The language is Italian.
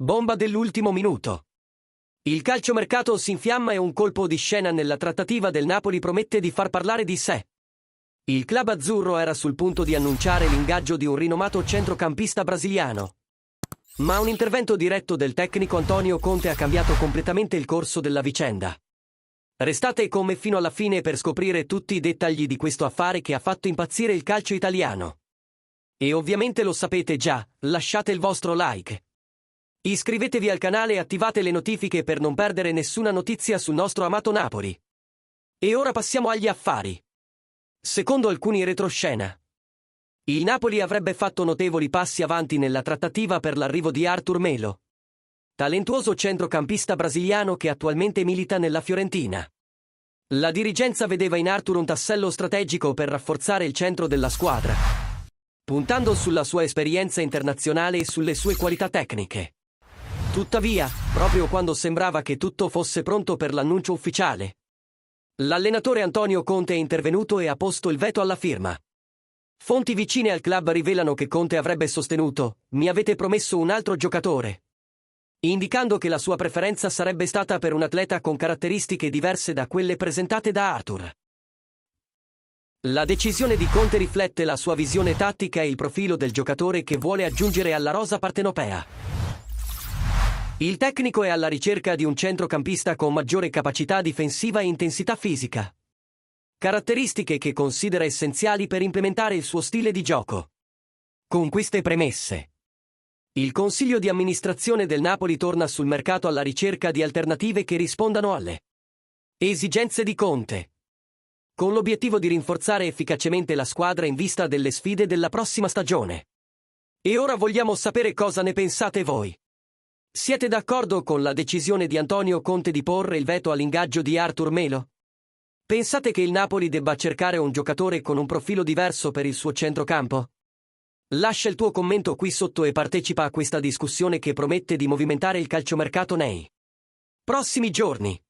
Bomba dell'ultimo minuto. Il calciomercato si infiamma e un colpo di scena nella trattativa del Napoli promette di far parlare di sé. Il club azzurro era sul punto di annunciare l'ingaggio di un rinomato centrocampista brasiliano. Ma un intervento diretto del tecnico Antonio Conte ha cambiato completamente il corso della vicenda. Restate con me fino alla fine per scoprire tutti i dettagli di questo affare che ha fatto impazzire il calcio italiano. E ovviamente lo sapete già, lasciate il vostro like. Iscrivetevi al canale e attivate le notifiche per non perdere nessuna notizia sul nostro amato Napoli. E ora passiamo agli affari. Secondo alcuni retroscena, il Napoli avrebbe fatto notevoli passi avanti nella trattativa per l'arrivo di Arthur Melo, talentuoso centrocampista brasiliano che attualmente milita nella Fiorentina. La dirigenza vedeva in Arthur un tassello strategico per rafforzare il centro della squadra, puntando sulla sua esperienza internazionale e sulle sue qualità tecniche. Tuttavia, proprio quando sembrava che tutto fosse pronto per l'annuncio ufficiale, l'allenatore Antonio Conte è intervenuto e ha posto il veto alla firma. Fonti vicine al club rivelano che Conte avrebbe sostenuto: "Mi avete promesso un altro giocatore", indicando che la sua preferenza sarebbe stata per un atleta con caratteristiche diverse da quelle presentate da Arthur. La decisione di Conte riflette la sua visione tattica e il profilo del giocatore che vuole aggiungere alla rosa partenopea. Il tecnico è alla ricerca di un centrocampista con maggiore capacità difensiva e intensità fisica, caratteristiche che considera essenziali per implementare il suo stile di gioco. Con queste premesse, il consiglio di amministrazione del Napoli torna sul mercato alla ricerca di alternative che rispondano alle esigenze di Conte, con l'obiettivo di rinforzare efficacemente la squadra in vista delle sfide della prossima stagione. E ora vogliamo sapere cosa ne pensate voi. Siete d'accordo con la decisione di Antonio Conte di porre il veto all'ingaggio di Arthur Melo? Pensate che il Napoli debba cercare un giocatore con un profilo diverso per il suo centrocampo? Lascia il tuo commento qui sotto e partecipa a questa discussione che promette di movimentare il calciomercato nei prossimi giorni.